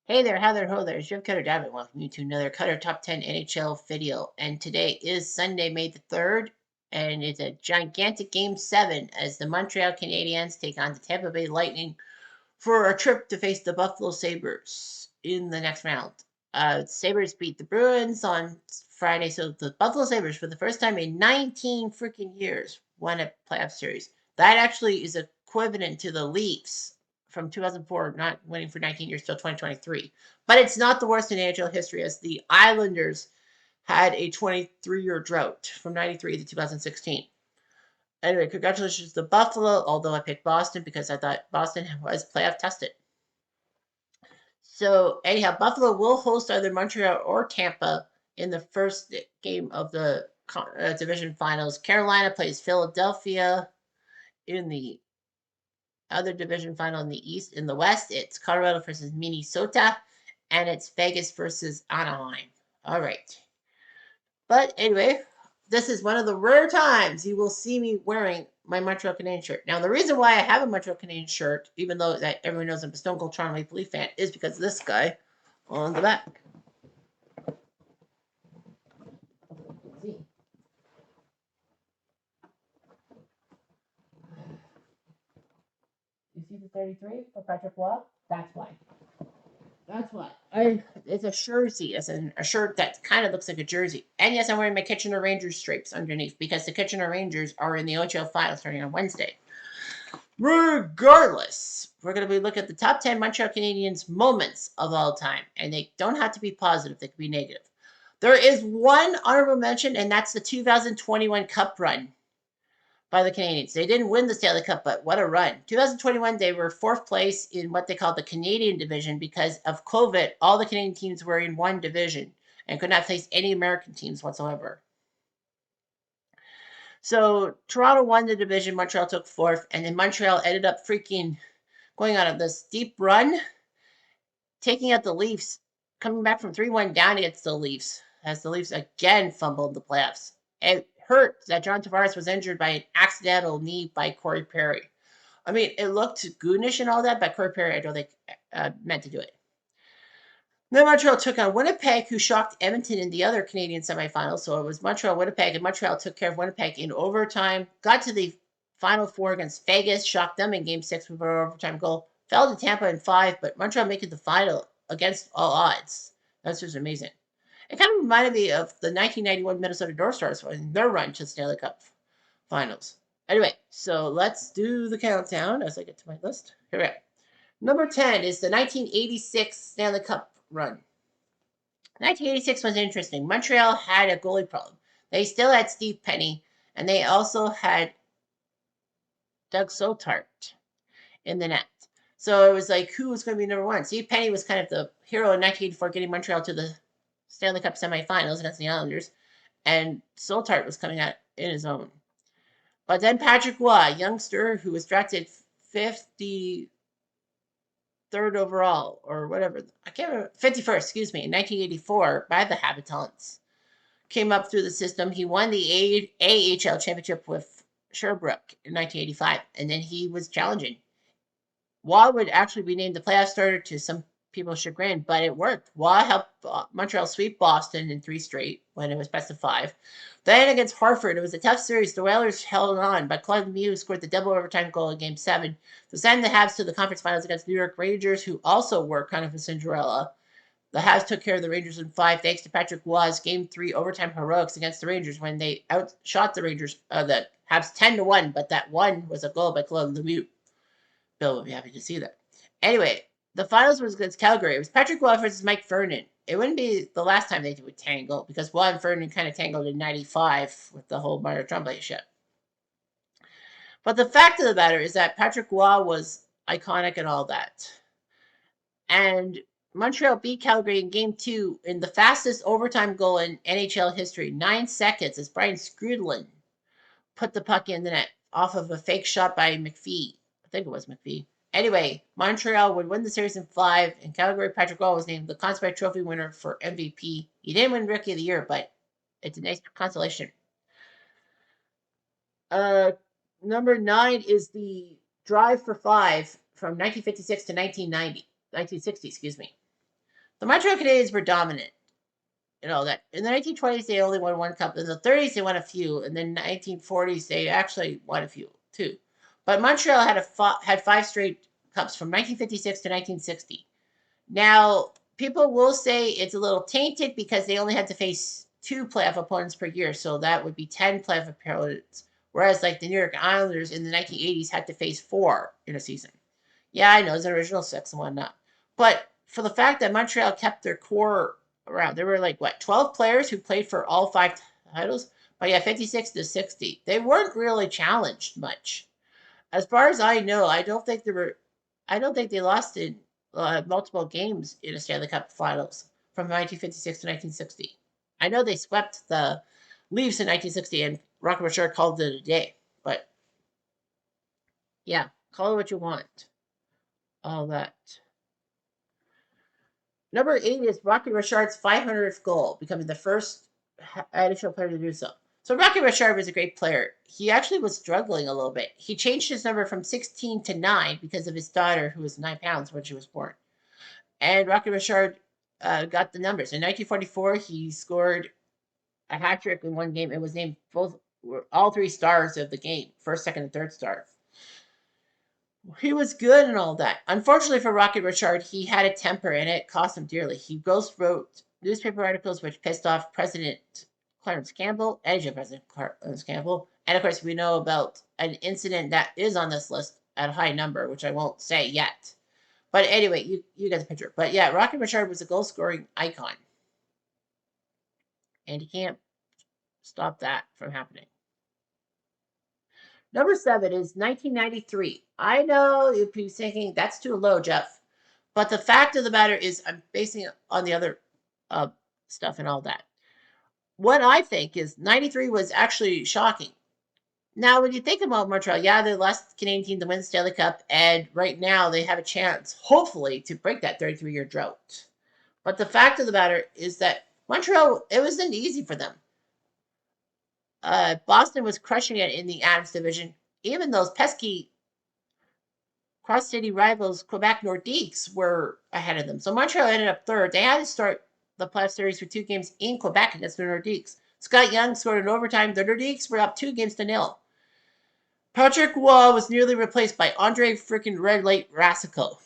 Hey there, how there, ho there. It's Jeff Cutter Davin. Welcome you to another Cutter Top 10 NHL video. And today is Sunday, May the 3rd, and it's a gigantic Game 7 as the Montreal Canadiens take on the Tampa Bay Lightning for a trip to face the Buffalo Sabres in the next round. Sabres beat the Bruins on Friday, so the Buffalo Sabres, for the first time in 19 freaking years, won a playoff series. That actually is equivalent to the Leafs from 2004 not winning for 19 years till 2023. But it's not the worst in NHL history, as the Islanders had a 23-year drought from 93 to 2016. Anyway, congratulations to Buffalo, although I picked Boston because I thought Boston was playoff tested. So anyhow, Buffalo will host either Montreal or Tampa in the first game of the division finals. Carolina plays Philadelphia in the other division final in the East. In the West, it's Colorado versus Minnesota, and it's Vegas versus Anaheim. All right. But anyway, this is one of the rare times you will see me wearing my Montreal Canadiens shirt. Now, the reason why I have a Montreal Canadiens shirt, even though that everyone knows I'm a Stone Cold Toronto Maple Leaf fan, is because of this guy on the back. See? You see the 33 for Patrick Waugh? That's why. That's what it's a jersey, as in a shirt that kind of looks like a jersey. And yes, I'm wearing my Kitchener Rangers stripes underneath because the Kitchener Rangers are in the OHL finals starting on Wednesday. Regardless, we're going to be looking at the top 10 Montreal Canadiens moments of all time, and they don't have to be positive; they can be negative. There is one honorable mention, and that's the 2021 Cup run by the Canadiens. They didn't win the Stanley Cup, but what a run. 2021, they were fourth place in what they call the Canadian division because of COVID. All the Canadian teams were in one division and could not face any American teams whatsoever. So Toronto won the division, Montreal took fourth, and then Montreal ended up freaking going on this deep run, taking out the Leafs, coming back from 3-1 down against the Leafs, as the Leafs again fumbled the playoffs. It hurt that John Tavares was injured by an accidental knee by Corey Perry. I mean, it looked goonish and all that, but Corey Perry, I don't think, meant to do it. Then Montreal took on Winnipeg, who shocked Edmonton in the other Canadian semifinals. So it was Montreal-Winnipeg, and Montreal took care of Winnipeg in overtime. Got to the Final Four against Vegas, shocked them in Game 6 with an overtime goal. Fell to Tampa in 5, but Montreal making the final against all odds. That's just amazing. It kind of reminded me of the 1991 Minnesota North Stars in their run to the Stanley Cup finals. Anyway, so let's do the countdown as I get to my list. Here we go. Number 10 is the 1986 Stanley Cup run. 1986 was interesting. Montreal had a goalie problem. They still had Steve Penny, and they also had Doug Soutart in the net. So it was like, who was going to be number one? Steve Penny was kind of the hero in 1984, getting Montreal to the Stanley Cup semifinals against the Islanders, and Soutart was coming out in his own. But then Patrick Roy, a youngster who was drafted 53rd overall, or whatever, I can't remember, 51st, excuse me, in 1984 by the Habitants, came up through the system. He won the AHL championship with Sherbrooke in 1985, and then he was challenging. Waugh would actually be named the playoff starter to some people's chagrin, but it worked. Waugh helped Montreal sweep Boston in 3 straight when it was best of 5. Then against Hartford, it was a tough series. The Whalers held on, but Claude Lemieux scored the double overtime goal in Game 7 to send the Habs to the conference finals against New York Rangers, who also were kind of a Cinderella. The Habs took care of the Rangers in 5 thanks to Patrick Roy's Game 3 overtime heroics against the Rangers when they outshot the Rangers, the Habs 10-1, but that one was a goal by Claude Lemieux. Bill will be happy to see that. Anyway, the finals was against Calgary. It was Patrick Roy versus Mike Vernon. It wouldn't be the last time they would tangle because Roy and Vernon kind of tangled in 95 with the whole Mario Tremblay shit. But the fact of the matter is that Patrick Roy was iconic and all that. And Montreal beat Calgary in Game 2 in the fastest overtime goal in NHL history. 9 seconds as Brian Skrudlin put the puck in the net off of a fake shot by McPhee. I think it was McPhee. Anyway, Montreal would win the series in 5, and Calgary Patrick Roy was named the Conn Smythe Trophy winner for MVP. He didn't win Rookie of the Year, but it's a nice consolation. Number 9 is the Drive for 5 from 1956 to 1960, excuse me. The Montreal Canadiens were dominant. You know that in the 1920s they only won one cup. In the 30s they won a few, and then 1940s they actually won a few too. But Montreal had five straight cups from 1956 to 1960. Now people will say it's a little tainted because they only had to face two playoff opponents per year, so that would be 10 playoff opponents. Whereas like the New York Islanders in the 1980s had to face four in a season. Yeah, I know it's an original six and whatnot. But for the fact that Montreal kept their core around, there were like what 12 players who played for all five titles. But yeah, 56 to 60, they weren't really challenged much. As far as I know, I don't think there were. I don't think they lost in multiple games in a Stanley Cup Finals from 1956 to 1960. I know they swept the Leafs in 1960, and Rocket Richard called it a day. But yeah, call it what you want. All that. Number 8 is Rocky Richard's 500th goal, becoming the first NHL player to do so. So Rocky Richard was a great player. He actually was struggling a little bit. He changed his number from 16 to 9 because of his daughter, who was 9 pounds when she was born. And Rocky Richard got the numbers. In 1944, he scored a hat trick in one game. It was named all three stars of the game, first, second, and third star. He was good and all that. Unfortunately for Rocket Richard, he had a temper and it cost him dearly. He ghost wrote newspaper articles which pissed off President Clarence Campbell, Asian President Clarence Campbell. And of course, we know about an incident that is on this list at a high number, which I won't say yet. But anyway, you get the picture. But yeah, Rocket Richard was a goal scoring icon. And you can't stop that from happening. Number 7 is 1993. I know you'll be thinking that's too low, Jeff. But the fact of the matter is, I'm basing it on the other uh, stuff and all that. What I think is 93 was actually shocking. Now, when you think about Montreal, yeah, they're the last Canadian team to win the Stanley Cup, and right now they have a chance, hopefully, to break that 33-year drought. But the fact of the matter is that Montreal, it wasn't easy for them. Boston was crushing it in the Adams division. Even those pesky cross-city rivals Quebec Nordiques were ahead of them. So Montreal ended up third. They had to start the playoff series with two games in Quebec against the Nordiques. Scott Young scored in overtime. The Nordiques were up 2-0. Patrick Roy was nearly replaced by Andre freaking Red Light Rasico.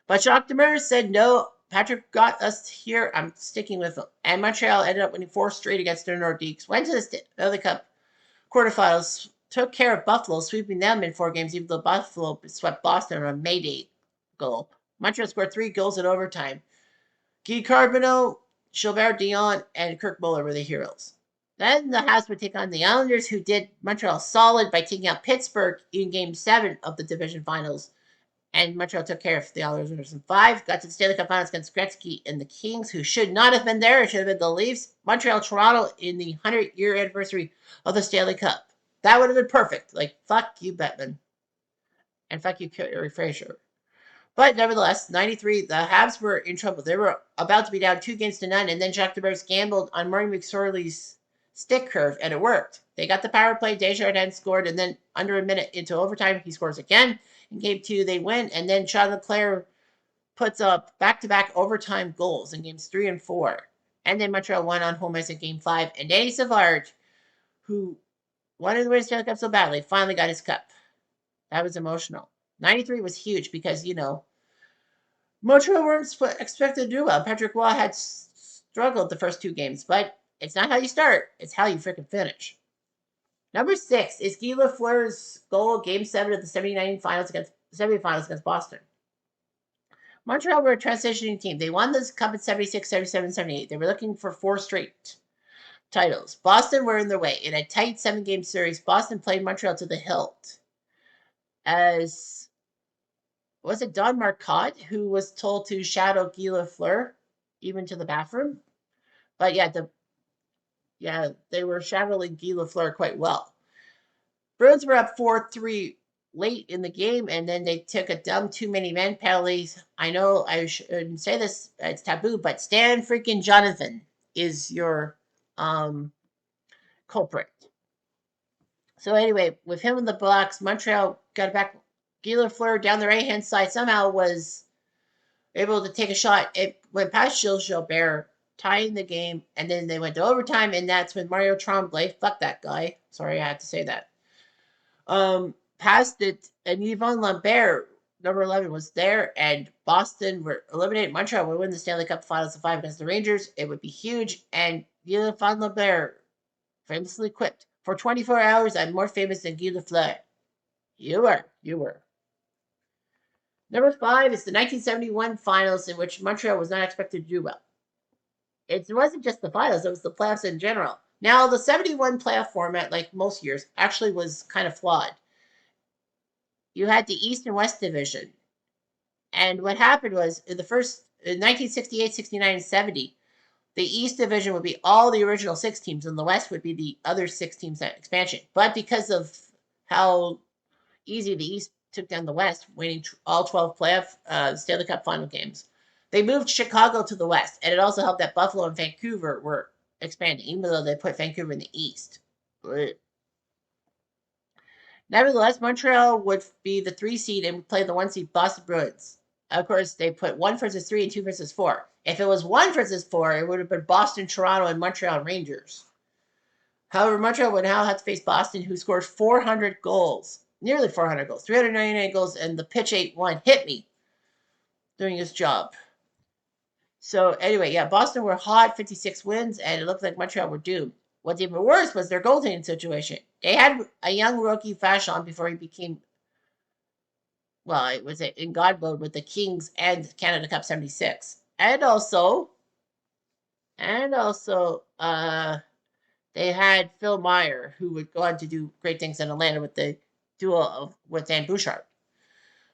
But Jacques Demers said, no, Patrick got us here. I'm sticking with him. And Montreal ended up winning 4 straight against the Nordiques. Went to the Stanley Cup quarterfinals, took care of Buffalo, sweeping them in 4 games, even though Buffalo swept Boston on a May Day goal. Montreal scored 3 goals in overtime. Guy Carbonneau, Gilbert Dion, and Kirk Muller were the heroes. Then the Habs would take on the Islanders, who did Montreal solid by taking out Pittsburgh in Game 7 of the division finals. And Montreal took care of the Islanders in 5. Got to the Stanley Cup Finals against Gretzky and the Kings, who should not have been there. It should have been the Leafs. Montreal, Toronto in the 100-year anniversary of the Stanley Cup. That would have been perfect. Like, fuck you, Bettman. And fuck you, Kerry Fraser. But nevertheless, 93, the Habs were in trouble. They were about to be down 2-0, and then Jacques Demers gambled on Murray McSorley's stick curve, and it worked. They got the power play. Desjardins scored, and then under a minute into overtime, he scores again. In Game 2, they win, and then Sean Leclerc puts up back-to-back overtime goals in Games 3 and 4. And then Montreal won on home ice in Game 5, and Danny Savard, who wanted to win the Stanley Cup so badly, finally got his cup. That was emotional. 93 was huge because, Montreal weren't expected to do well. Patrick Roy had struggled the first 2 games, but it's not how you start, it's how you freaking finish. Number 6 is Guy Lafleur's goal, Game 7 of the semifinals against Boston. Montreal were a transitioning team. They won this cup in 76, 77, 78. They were looking for 4 straight titles. Boston were in their way. In a tight 7-game series, Boston played Montreal to the hilt. As was it Don Marcotte who was told to shadow Guy Lafleur even to the bathroom? But they were shadowing Guy Lafleur quite well. Bruins were up 4-3 late in the game, and then they took a dumb too many men penalties. I know I shouldn't say this, it's taboo, but Stan freaking Jonathan is your culprit. So anyway, with him in the box, Montreal got it back. Guy Lafleur down the right-hand side somehow was able to take a shot. It went past Gilles Gilbert, tying the game, and then they went to overtime, and that's when Mario Tremblay, fuck that guy. Sorry, I had to say that. Passed it, and Yvon Lambert, number 11, was there, and Boston were eliminated. Montreal would win the Stanley Cup Finals of 5 against the Rangers. It would be huge, and Yvon Lambert famously quipped, "For 24 hours, I'm more famous than Guy Lafleur." You were. Number 5 is the 1971 finals, in which Montreal was not expected to do well. It wasn't just the finals, it was the playoffs in general. Now, the 71 playoff format, like most years, actually was kind of flawed. You had the East and West division. And what happened was in 1968, 69, and 70, the East division would be all the original 6 teams, and the West would be the other 6 teams at expansion. But because of how easy the East took down the West, winning all 12 playoff Stanley Cup final games, they moved Chicago to the West, and it also helped that Buffalo and Vancouver were expanding, even though they put Vancouver in the East. Nevertheless, Montreal would be the 3 seed and play the 1 seed Boston Bruins. Of course, they put 1 versus 3 and 2 versus 4. If it was 1 versus 4, it would have been Boston, Toronto, and Montreal Rangers. However, Montreal would now have to face Boston, who scored 400 goals, nearly 400 goals, 399 goals, and the pitch 8-1 hit me doing his job. So anyway, yeah, Boston were hot, 56 wins, and it looked like Montreal were doomed. What's even worse was their goaltending situation. They had a young rookie Fashon before he became, well, it was in God mode with the Kings and Canada Cup 76. And also, they had Phil Meyer, who would go on to do great things in Atlanta with the duo with Dan Bouchard.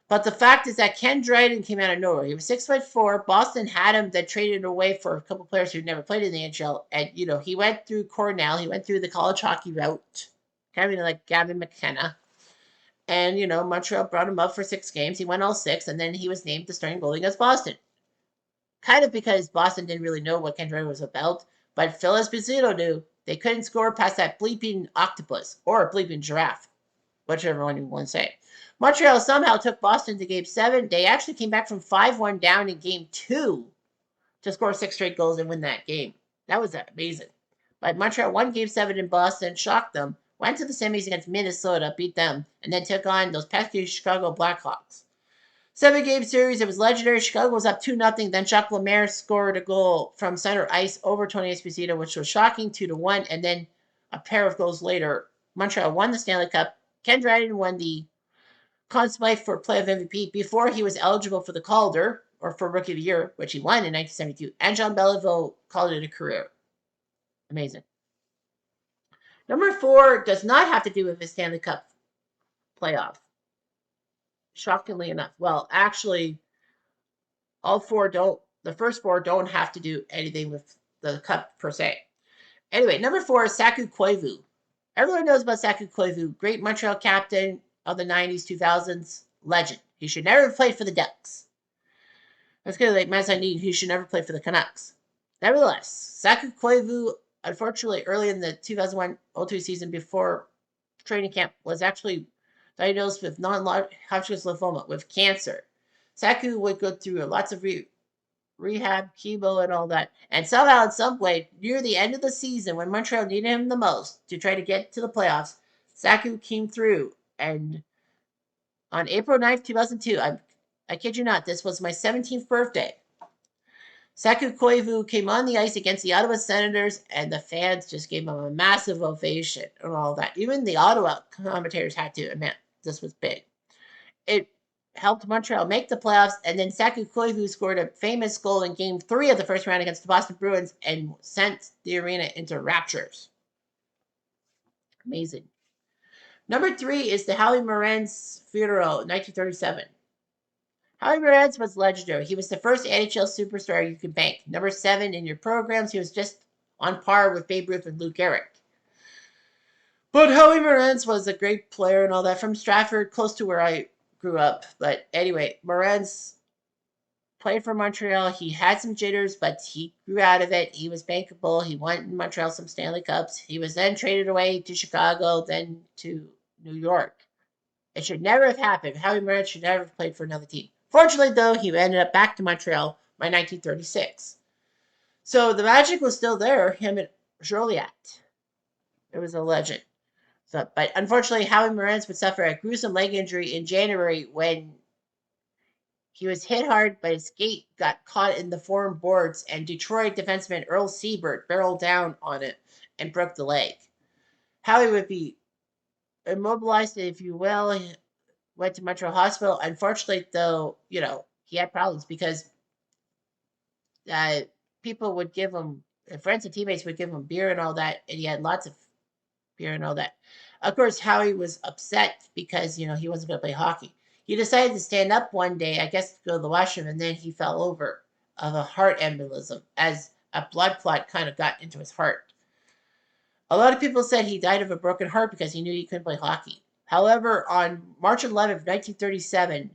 But the fact is that Ken Dryden came out of nowhere. He was 6'4". Boston had him, then traded away for a couple players who'd never played in the NHL. And, he went through Cornell. He went through the college hockey route, kind of like Gavin McKenna. And, Montreal brought him up for 6 games. He won all 6, and then he was named the starting goalie against Boston. Kind of because Boston didn't really know what Ken Dryden was about. But Phil Esposito knew they couldn't score past that bleeping octopus or bleeping giraffe, whichever one you want to say. Montreal somehow took Boston to Game 7. They actually came back from 5-1 down in Game 2 to score 6 straight goals and win that game. That was amazing. But Montreal won Game 7 in Boston, shocked them, went to the semis against Minnesota, beat them, and then took on those pesky Chicago Blackhawks. 7-game series, it was legendary. Chicago was up 2-0. Then Jacques Lemaire scored a goal from center ice over Tony Esposito, which was shocking, 2-1. And then a pair of goals later, Montreal won the Stanley Cup. Ken Dryden won the Conn Smythe for Play of MVP before he was eligible for the Calder, or for Rookie of the Year, which he won in 1972. And Jean Beliveau called it a career. Amazing. Number 4 does not have to do with the Stanley Cup playoff. Shockingly enough. Well, actually, all 4 don't. The first 4 don't have to do anything with the cup per se. Anyway, number 4 is Saku Koivu. Everyone knows about Saku Koivu. Great Montreal captain of the 90s, 2000s. Legend. He should never have played for the Ducks. That's kind of like Mazzanini, who should never play for the Canucks. Nevertheless, Saku Koivu, unfortunately, early in the 2001-02 season before training camp, was actually diagnosed with non-Hodgkin's lymphoma, with cancer. Saku would go through lots of rehab, chemo, and all that. And somehow, in some way, near the end of the season, when Montreal needed him the most to try to get to the playoffs, Saku came through. And on April 9th, 2002, I kid you not, this was my 17th birthday. Saku Koivu came on the ice against the Ottawa Senators, and the fans just gave him a massive ovation and all that. Even the Ottawa commentators had to admit this was big. It helped Montreal make the playoffs, and then Saku Koivu scored a famous goal in Game 3 of the first round against the Boston Bruins and sent the arena into raptures. Amazing. Number 3 is the Howie Morenz funeral, 1937. Howie Morenz was legendary. He was the first NHL superstar you could bank. Number 7 in your programs. He was just on par with Babe Ruth and Lou Gehrig. But Howie Morenz was a great player and all that, from Stratford, close to where I grew up. But anyway, Morenz played for Montreal. He had some jitters, but he grew out of it. He was bankable. He won in Montreal some Stanley Cups. He was then traded away to Chicago, then to New York. It should never have happened. Howie Morenz should never have played for another team. Fortunately, though, he ended up back to Montreal by 1936. So the magic was still there, him and Joliet. It was a legend. So, but unfortunately, Howie Morenz would suffer a gruesome leg injury in January when he was hit hard, but his skate got caught in the foreign boards, and Detroit defenseman Earl Siebert barreled down on it and broke the leg. Howie would be immobilized, if you will. He went to Montreal Hospital. Unfortunately, though, he had problems because uh, people would give him, friends and teammates would give him beer and all that, and he had lots of beer and all that. Of course, Howie was upset because, he wasn't going to play hockey. He decided to stand up one day, I guess, to go to the washroom, and then he fell over of a heart embolism as a blood clot kind of got into his heart. A lot of people said he died of a broken heart because he knew he couldn't play hockey. However, on March 11th, 1937,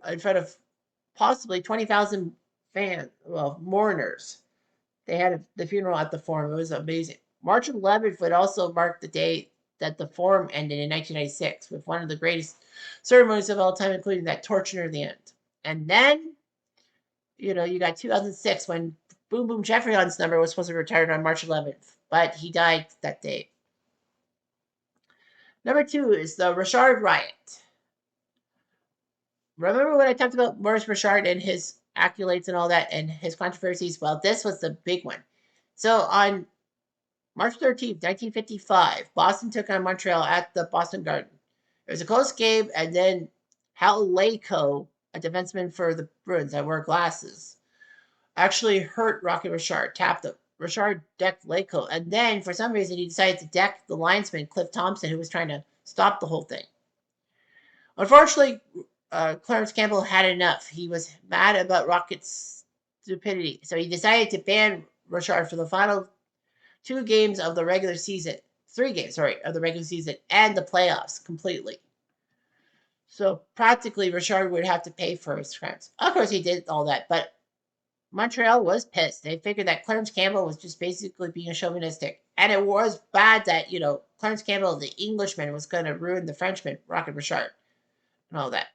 in front of possibly 20,000 mourners, they had the funeral at the Forum. It was amazing. March 11th would also mark the day that the Forum ended in 1996 with one of the greatest ceremonies of all time, including that torture near the end. And then, you got 2006 when Boom Boom Jeffrey's number was supposed to be retired on March 11th, but he died that day. Number 2 is the Richard riot. Remember when I talked about Maurice Richard and his accolades and all that and his controversies? Well, this was the big one. So on March 13th, 1955, Boston took on Montreal at the Boston Garden. It was a close game, and then Hal Laycoe, a defenseman for the Bruins that wore glasses, actually hurt Rocket Richard, tapped him. Richard decked Laycoe, and then for some reason he decided to deck the linesman, Cliff Thompson, who was trying to stop the whole thing. Unfortunately, Clarence Campbell had enough. He was mad about Rocket's stupidity, so he decided to ban Richard for the final 2 games of the regular season, 3 games, sorry, of the regular season and the playoffs completely. So practically, Richard would have to pay for his crimes. Of course, he did all that, but Montreal was pissed. They figured that Clarence Campbell was just basically being chauvinistic. And it was bad that, Clarence Campbell, the Englishman, was going to ruin the Frenchman, Rocket Richard, and all that.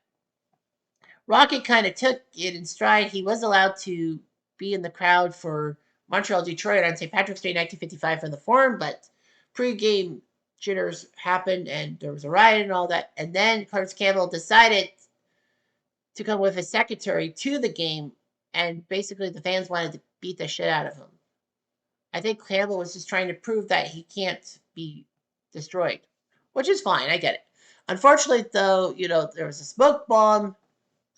Rocket kind of took it in stride. He was allowed to be in the crowd for Montreal Detroit on St. Patrick's Day 1955 for the Forum, but pre-game jitters happened and there was a riot and all that. And then Clarence Campbell decided to come with his secretary to the game, and basically the fans wanted to beat the shit out of him. I think Campbell was just trying to prove that he can't be destroyed, which is fine. I get it. Unfortunately, though, there was a smoke bomb,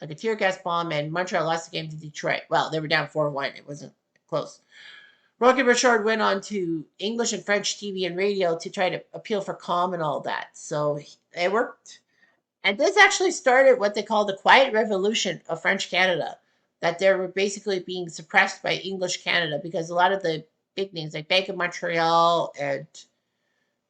like a tear gas bomb, and Montreal lost the game to Detroit. Well, they were down 4-1. It wasn't close. Rocket Richard went on to English and French TV and radio to try to appeal for calm and all that. So it worked. And this actually started what they call the quiet revolution of French Canada, that they were basically being suppressed by English Canada because a lot of the big names like Bank of Montreal and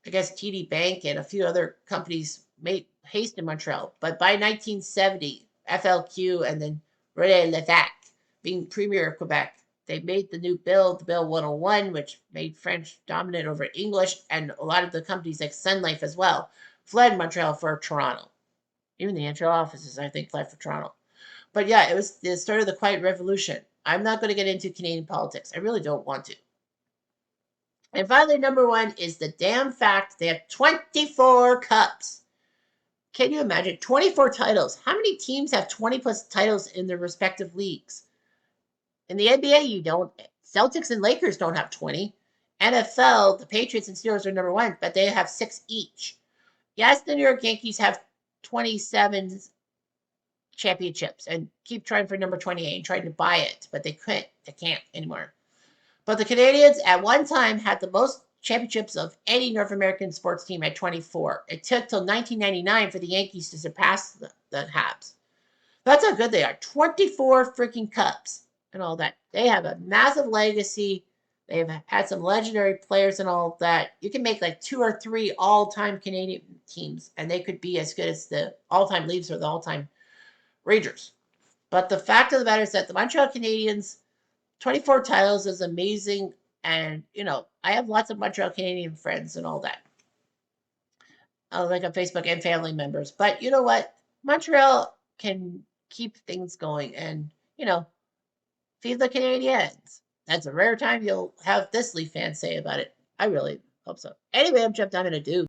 I guess TD Bank and a few other companies made haste in Montreal. But by 1970, FLQ and then René Lévesque, being Premier of Quebec, they made the new bill, the Bill 101, which made French dominant over English, and a lot of the companies like Sun Life as well fled Montreal for Toronto. Even the Montreal offices, I think, fled for Toronto. But yeah, it was the start of the Quiet Revolution. I'm not going to get into Canadian politics. I really don't want to. And finally, number 1 is the damn fact they have 24 cups. Can you imagine? 24 titles. How many teams have 20 plus titles in their respective leagues? In the NBA, you don't. Celtics and Lakers don't have 20. NFL, the Patriots and Steelers are number 1, but they have 6 each. Yes, the New York Yankees have 27 championships and keep trying for number 28 and trying to buy it, but they couldn't. They can't anymore. But the Canadiens at one time had the most championships of any North American sports team at 24. It took till 1999 for the Yankees to surpass the Habs. That's how good they are. 24 freaking cups and all that. They have a massive legacy. They have had some legendary players and all that. You can make like 2 or 3 all-time Canadian teams, and they could be as good as the all-time Leafs or the all-time Rangers. But the fact of the matter is that the Montreal Canadiens, 24 titles is amazing. And, I have lots of Montreal Canadian friends and all that. Like on Facebook and family members. But you know what? Montreal can keep things going and, feed the Canadiens. That's a rare time you'll have this Leaf fan say about it. I really hope so. Anyway, I'm jumped. I'm going to do.